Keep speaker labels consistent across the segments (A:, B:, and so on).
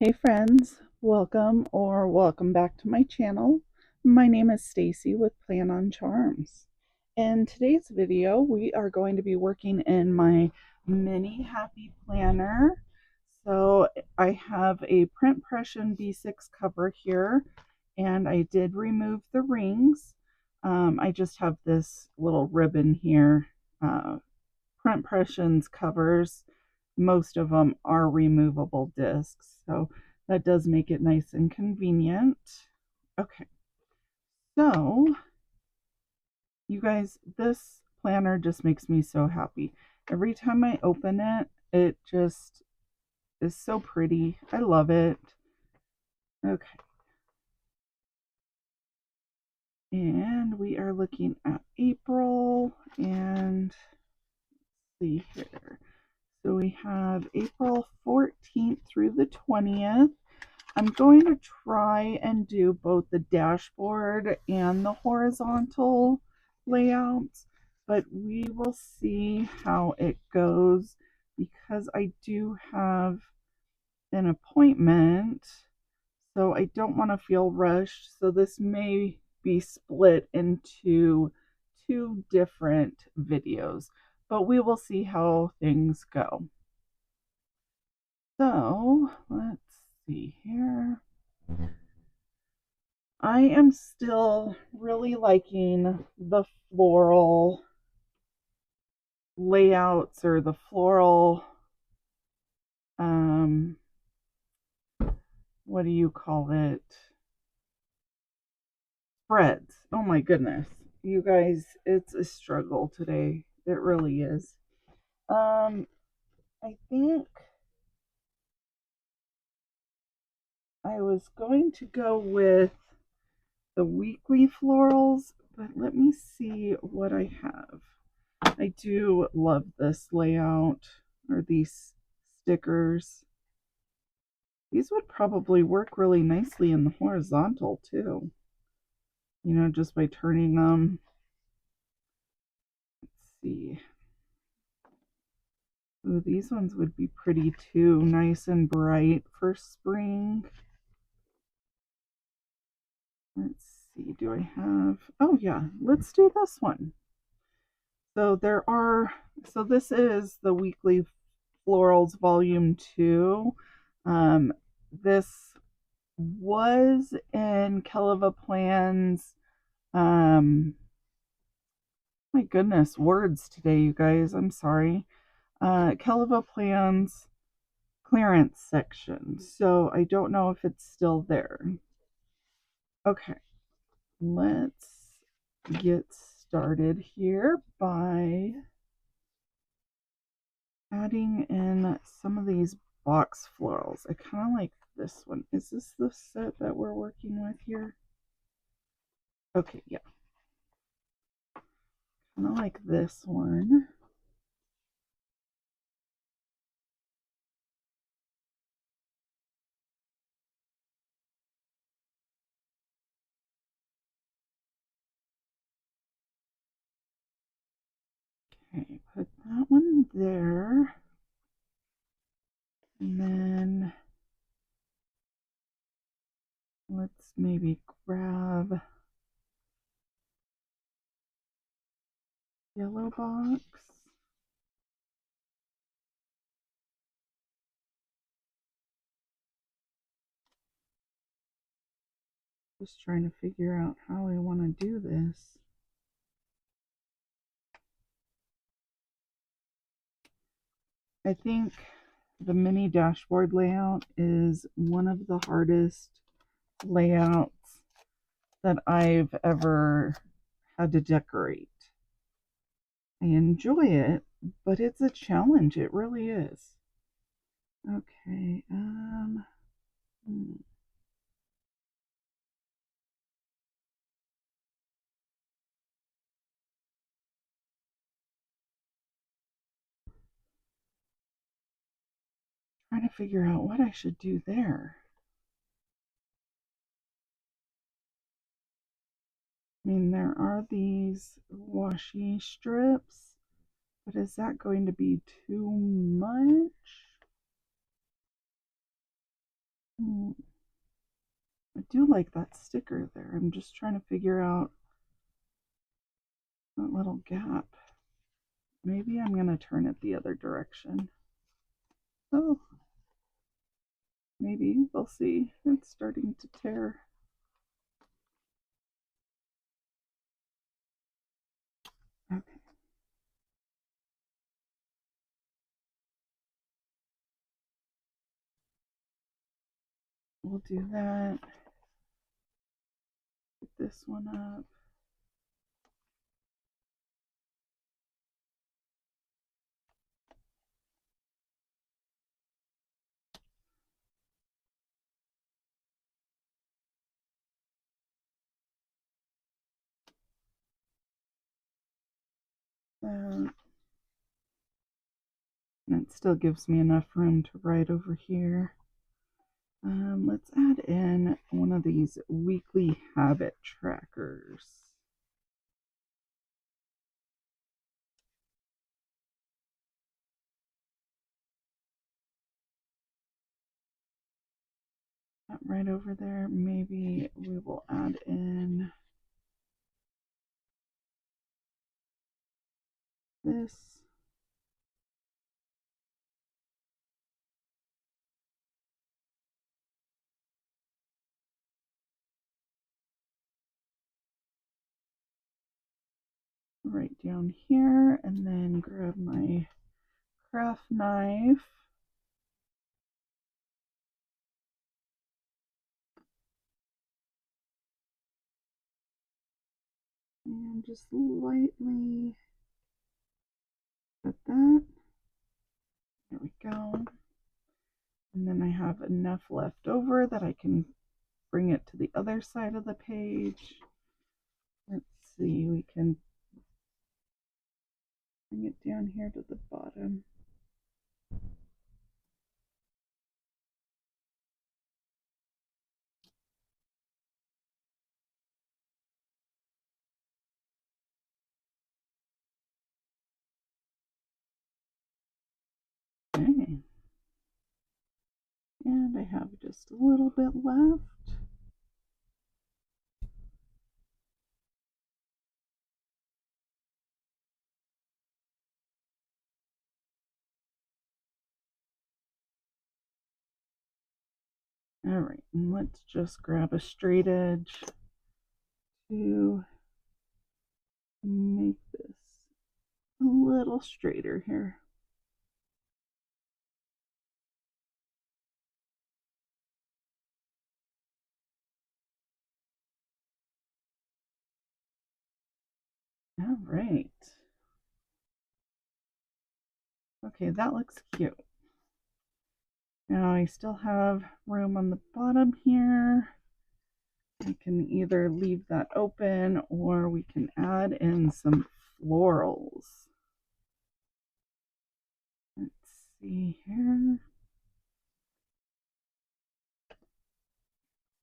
A: Hey friends, welcome back to my channel. My name is Stacy with Plan on Charms. In today's video, we are going to be working in my mini happy planner. So I have a print pression B6 cover here, and I did remove the rings. I just have this little ribbon here. Print pressions covers, most of them are removable discs, so that does make it nice and convenient. Okay, so you guys, this planner just makes me so happy. Every time I open it, it just is so pretty. I love it. Okay, and we are looking at April, and let's see here. So we have April 14th through the 20th. I'm going to try and do both the dashboard and the horizontal layouts, but we will see how it goes because I do have an appointment, so I don't want to feel rushed. So this may be split into two different videos, but we will see how things go. So let's see here. I am still really liking the floral layouts or the floral, um, what do you call it? Spreads. Oh my goodness. You guys, it's a struggle today. It really is. I think I was going to go with the weekly florals, but let me see what I have. I do love this layout or these stickers. These would probably work really nicely in the horizontal too. You know, just by turning them. Let's see. Ooh, these ones would be pretty too. Nice and bright for spring. Let's see, do I have... Oh yeah, let's do this one. So this is the Weekly Florals Volume 2. This was in Keleva Plan's, my goodness, words today, you guys, I'm sorry. Keleva Plan's clearance section, so I don't know if it's still there. Okay, let's get started here by adding in some of these box florals. I kind of like this one. Is this the set that we're working with here? Okay, yeah. Kind of like this one. Okay, put that one there. And then let's maybe grab yellow box. Just trying to figure out how I want to do this. I think the mini dashboard layout is one of the hardest layouts that I've ever had to decorate. I enjoy it, but it's a challenge. It really is. Okay, trying to figure out what I should do there. I mean, there are these washi strips, but is that going to be too much? I do like that sticker there. I'm just trying to figure out that little gap. Maybe I'm going to turn it the other direction. Oh, maybe. We'll see. It's starting to tear. Okay. We'll do that. Get this one up. And it still gives me enough room to write over here. Let's add in one of these weekly habit trackers. Right over there. Maybe we will add in this. Right down here, and then grab my craft knife. And just lightly cut that. There we go. And then I have enough left over that I can bring it to the other side of the page. Let's see, we can bring it down here to the bottom. Okay. And I have just a little bit left. All right, and let's just grab a straight edge to make this a little straighter here. All right. Okay, that looks cute. Now I still have room on the bottom here. I can either leave that open or we can add in some florals. Let's see here.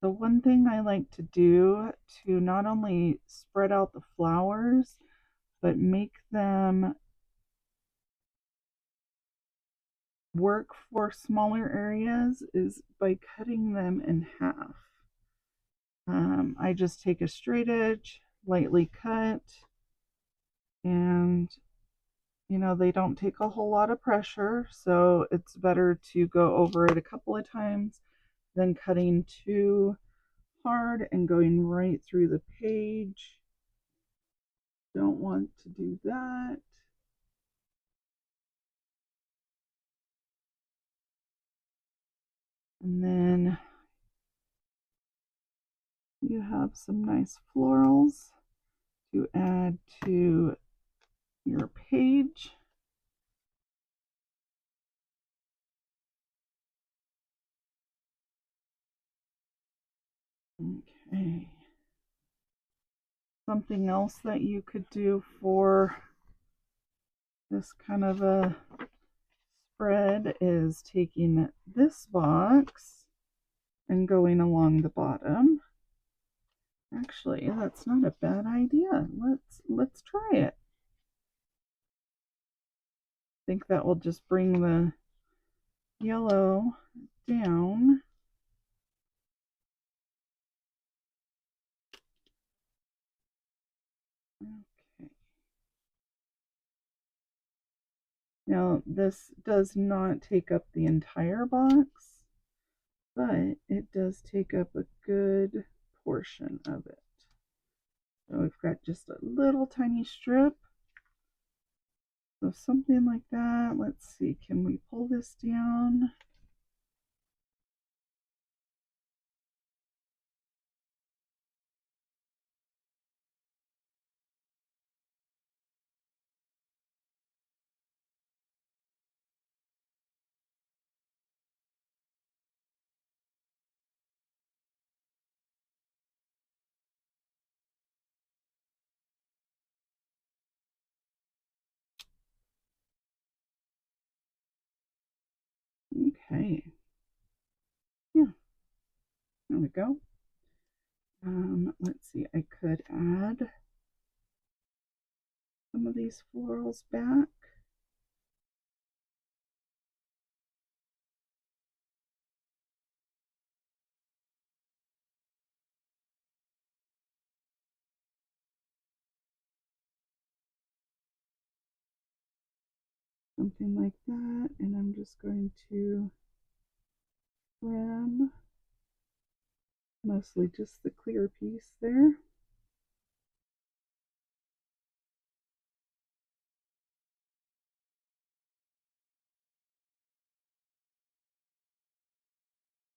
A: The one thing I like to do to not only spread out the flowers, but make them work for smaller areas is by cutting them in half. I just take a straight edge, lightly cut, and you know, they don't take a whole lot of pressure, so it's better to go over it a couple of times than cutting too hard and going right through the page. Don't want to do that. And then you have some nice florals to add to your page. Okay. Something else that you could do for this kind of a spread is taking this box and going along the bottom. Actually, that's not a bad idea. Let's try it. I think that will just bring the yellow down. Now, this does not take up the entire box, but it does take up a good portion of it. So we've got just a little tiny strip. So something like that. Let's see, can we pull this down? Okay. Yeah, there we go. Let's see, I could add some of these florals back. Something like that, and I'm just going to trim mostly just the clear piece there.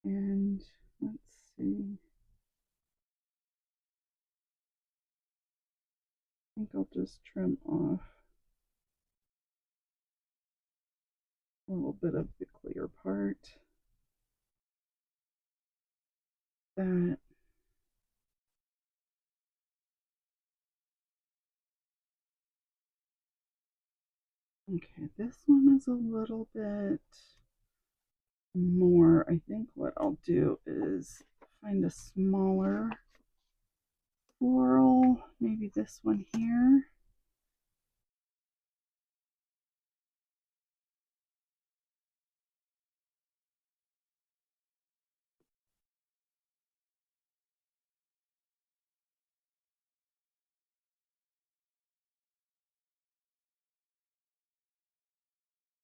A: And let's see, I think I'll just trim off a little bit of the clear part. That. Okay, this one is a little bit more. I think what I'll do is find a smaller floral, maybe this one here.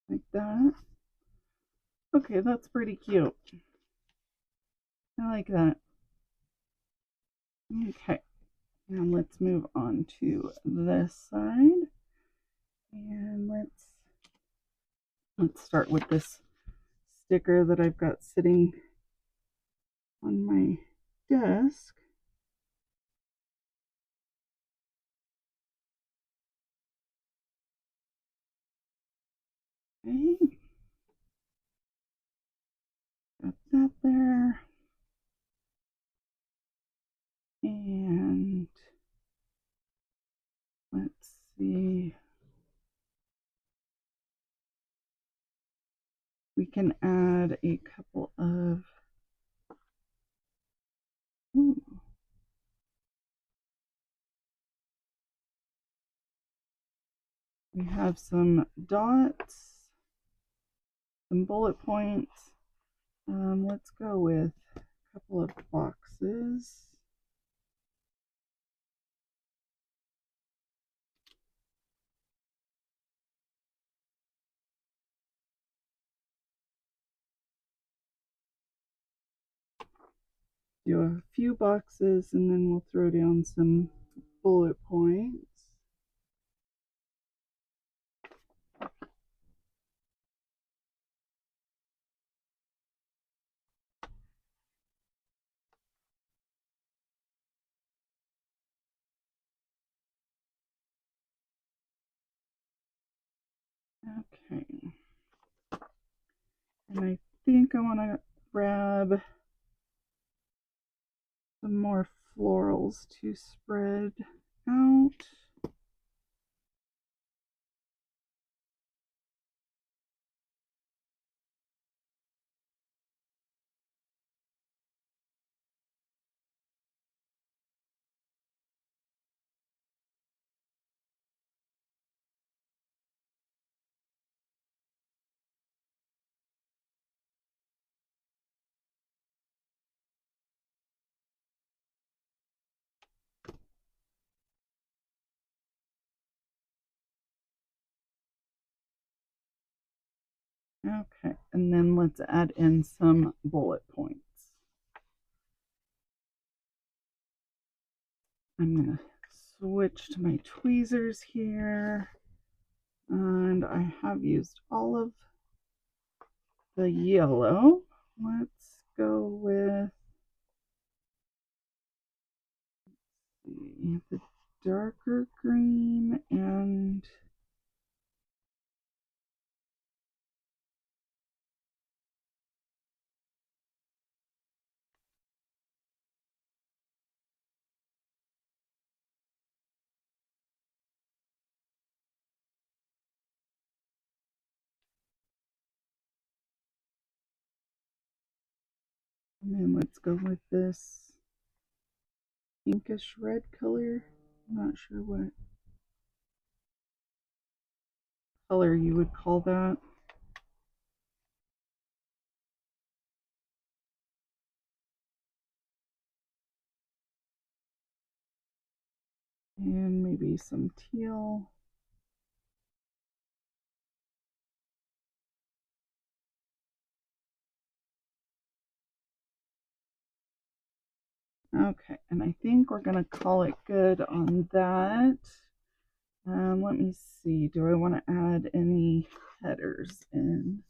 A: Like that. Okay, that's pretty cute. I like that. Okay, now let's move on to this side. And let's start with this sticker that I've got sitting on my desk. Okay. Got that there. And let's see. We can add a couple of ooh, we have some dots, some bullet points. Let's go with a couple of boxes. Do a few boxes and then we'll throw down some bullet points. Okay. And I think I want to grab some more florals to spread out. Okay, and then let's add in some bullet points. I'm going to switch to my tweezers here, and I have used all of the yellow. Let's go with the darker green and then let's go with this pinkish red color. I'm not sure what color you would call that. And maybe some teal. Okay, and I think we're going to call it good on that. Let me see, do I want to add any headers in?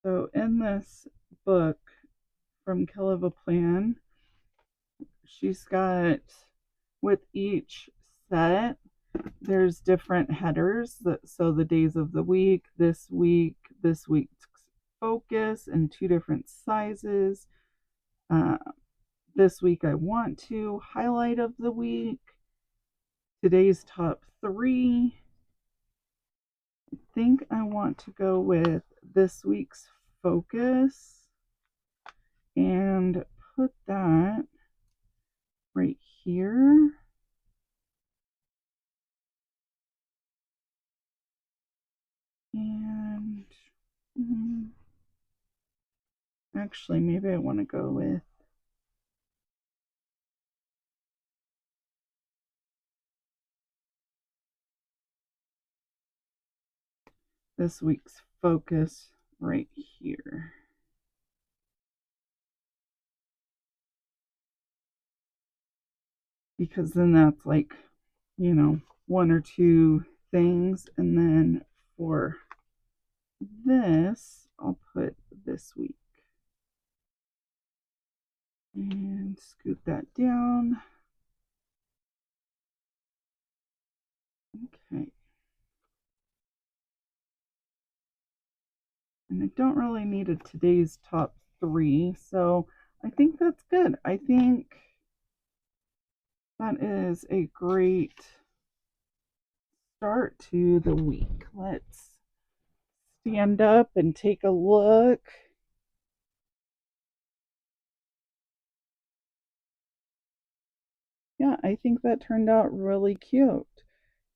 A: So in this book from Kill of a Plan, she's got, with each set, there's different headers. So the days of the week, this week's focus in 2 different sizes. This week I want to, highlight of the week, today's top 3. I think I want to go with this week's focus and put that right here. And actually, maybe I want to go with this week's focus right here. Because then that's like, 1 or 2 things. And then for this, I'll put this week. And scoot that down. Okay. And I don't really need a today's top 3, so I think that's good. I think that is a great start to the week. Let's stand up and take a look. Yeah, I think that turned out really cute.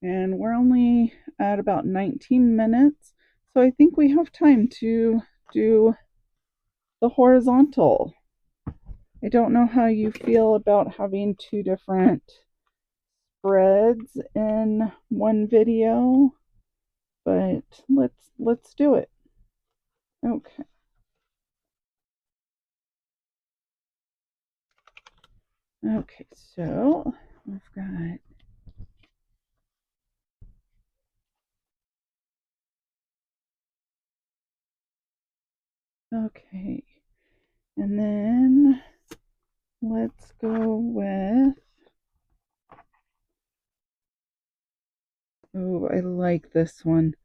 A: And we're only at about 19 minutes, so I think we have time to do the horizontal. I don't know how you feel about having 2 different spreads in one video, but let's do it. Okay. Okay, so we've got okay. And then let's go with, oh, I like this one.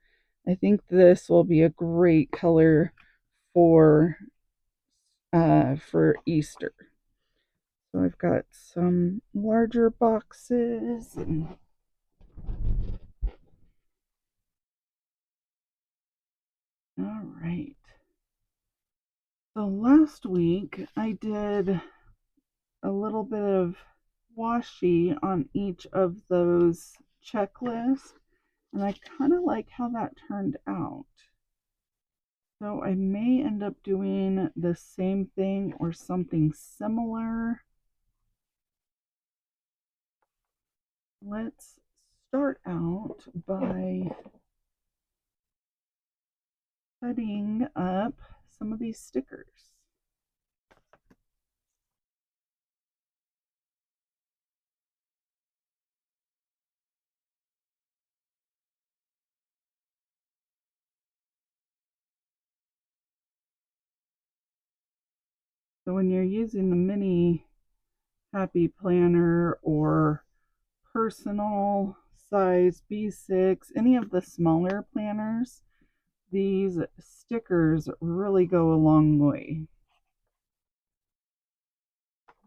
A: I think this will be a great color for Easter. So I've got some larger boxes and all right. So last week I did a little bit of washi on each of those checklists, and I kind of like how that turned out. So I may end up doing the same thing or something similar. let's start out by setting up some of these stickers. So when you're using the mini happy planner or personal size B6, any of the smaller planners, these stickers really go a long way.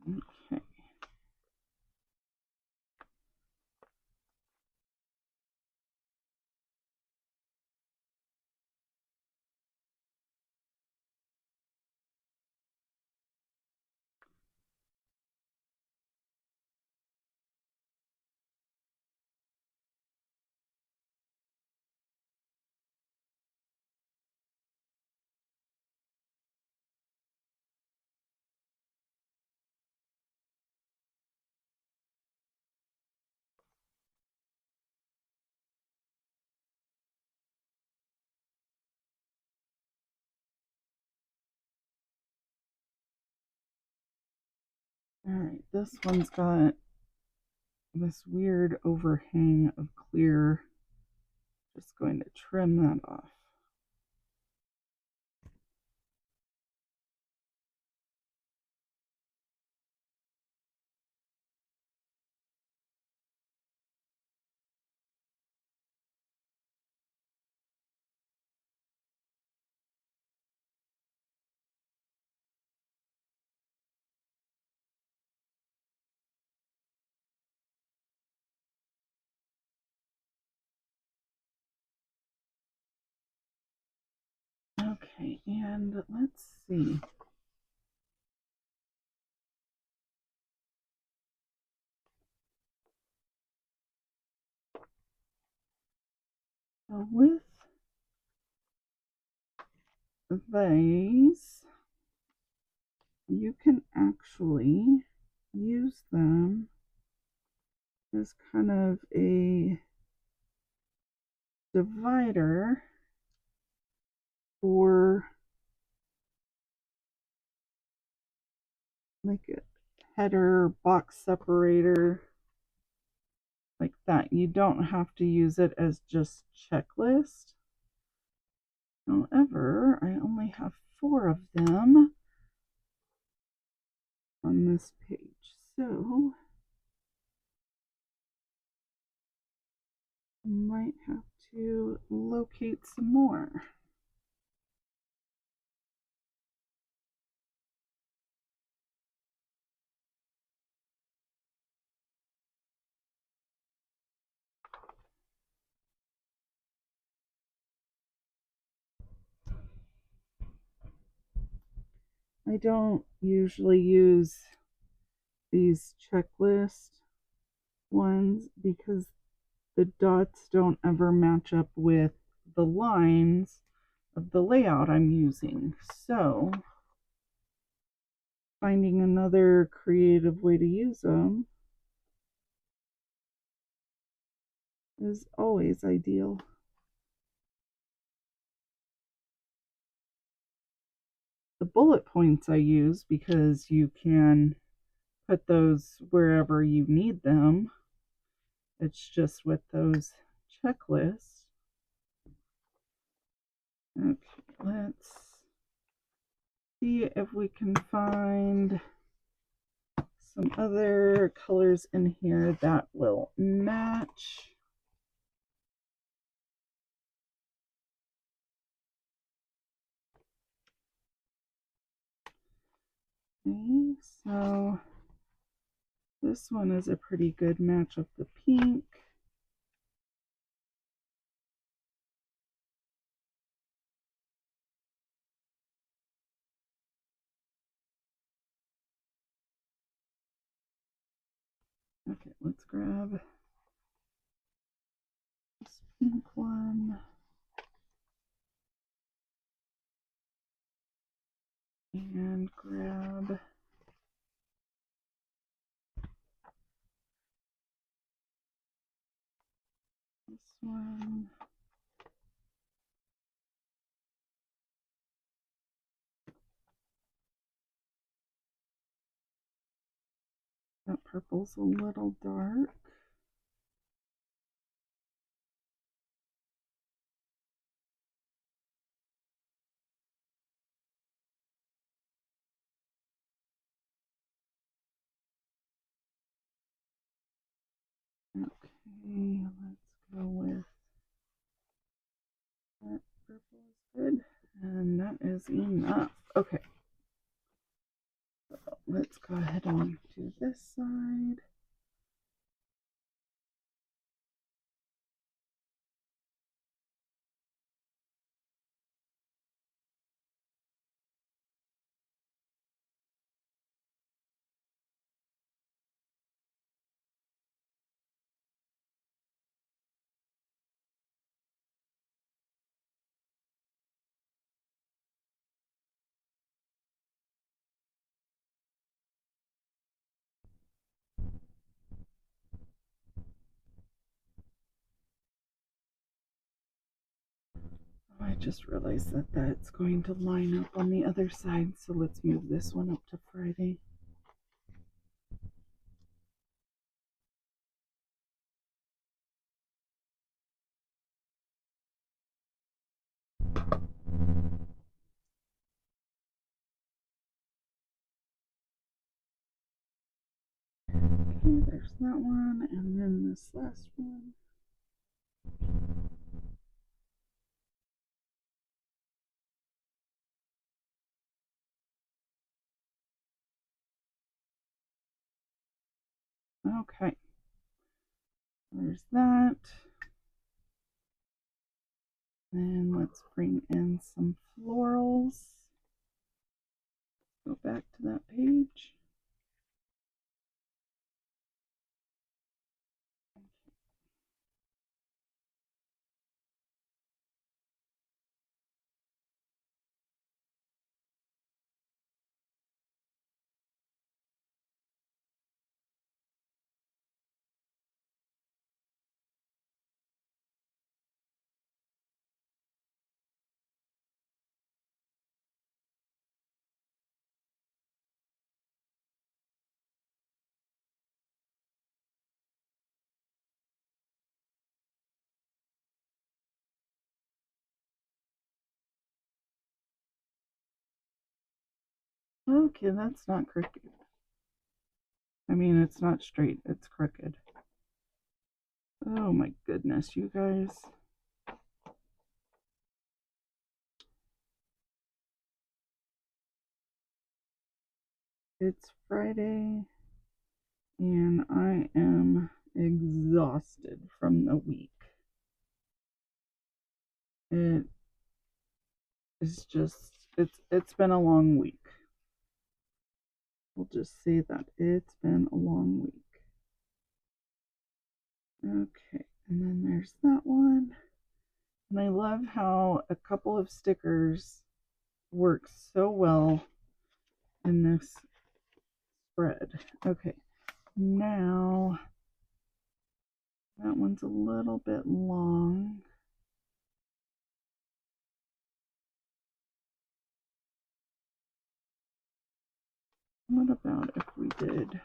A: Okay. All right, this one's got this weird overhang of clear. Just going to trim that off. Okay, and let's see. So with these, you can actually use them as kind of a divider for like a header box separator, like that. You don't have to use it as just checklist. However, I only have 4 of them on this page, so I might have to locate some more. I don't usually use these checklist ones because the dots don't ever match up with the lines of the layout I'm using. So finding another creative way to use them is always ideal. The bullet points I use because you can put those wherever you need them. It's just with those checklists. Okay, let's see if we can find some other colors in here that will match. Okay, so this one is a pretty good match of the pink. Okay, let's grab this pink one. And grab one. That purple's a little dark. Okay, let's go with that. Purple is good, and that is enough. Okay, so let's go ahead and do this side. I just realized that that's going to line up on the other side, so let's move this one up to Friday. Okay, there's that one, and then this last one. Okay, there's that. Then let's bring in some florals. Go back to that page. Okay, that's not crooked. I mean, it's not straight, it's crooked. Oh my goodness, you guys. It's Friday, and I am exhausted from the week. It is just, it's been a long week. We'll just say that it's been a long week. Okay, and then there's that one. And I love how a couple of stickers work so well in this spread. Okay, now that one's a little bit long. What about if we did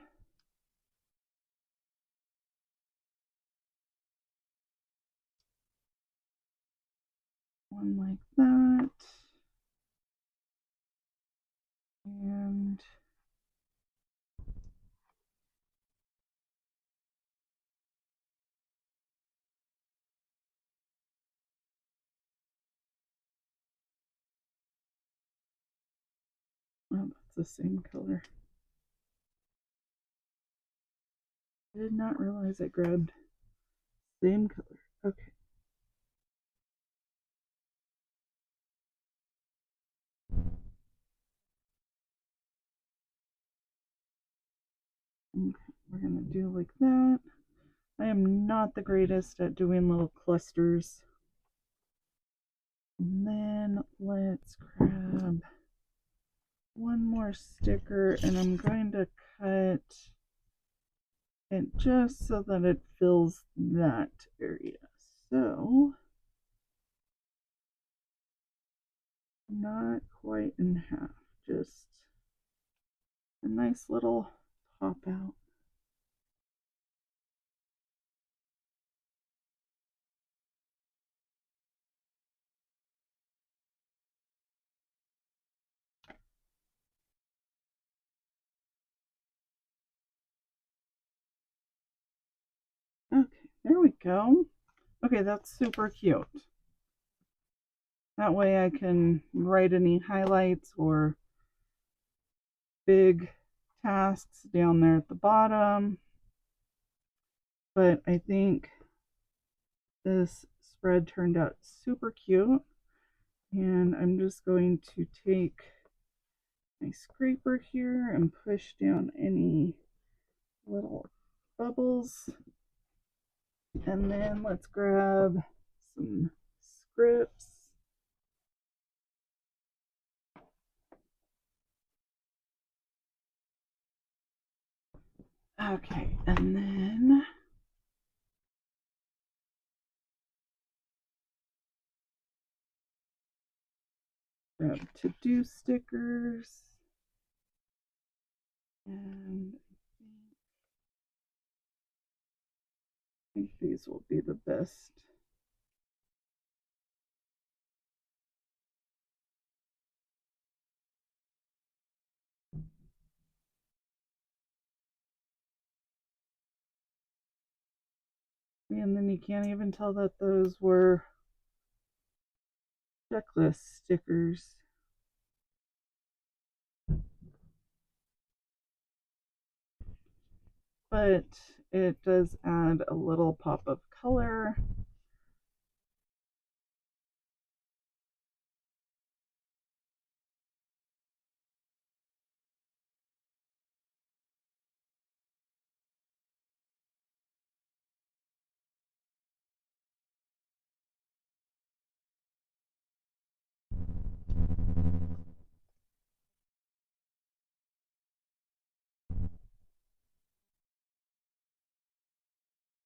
A: one like that? And oh, that's the same color. I did not realize I grabbed same color. Okay. Okay, we're gonna do like that. I am not the greatest at doing little clusters. And then let's grab one more sticker, and I'm going to cut it just so that it fills that area. So, not quite in half, just a nice little pop out. Okay, there we go. Okay, that's super cute. That way I can write any highlights or big tasks down there at the bottom. But I think this spread turned out super cute. And I'm just going to take my scraper here and push down any little bubbles. And then let's grab some scripts. Okay, and then grab to-do stickers. And I think these will be the best. And then you can't even tell that those were checklist stickers. But it does add a little pop of color.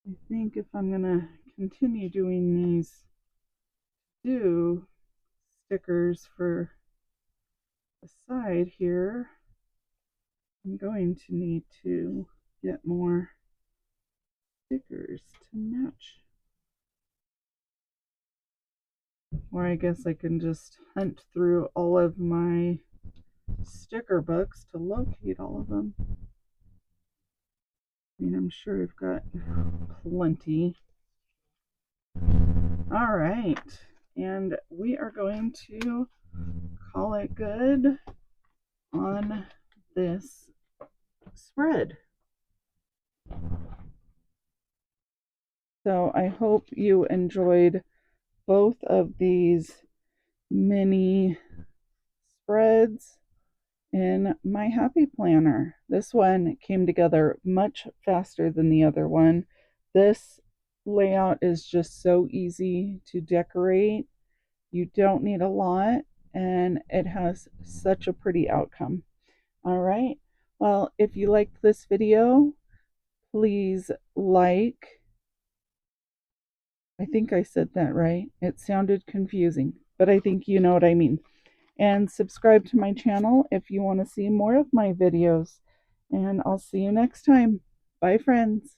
A: I think if I'm going to continue doing these stickers for the side here, I'm going to need to get more stickers to match. Or I guess I can just hunt through all of my sticker books to locate all of them. I mean, I'm sure I've got plenty. All right, and we are going to call it good on this spread. So I hope you enjoyed both of these mini spreads in my Happy Planner. This one came together much faster than the other one. This layout is just so easy to decorate. You don't need a lot, and it has such a pretty outcome. All right. Well, if you liked this video, please like. I think I said that right. It sounded confusing, but I think you know what I mean. And subscribe to my channel if you want to see more of my videos. And I'll see you next time. Bye, friends.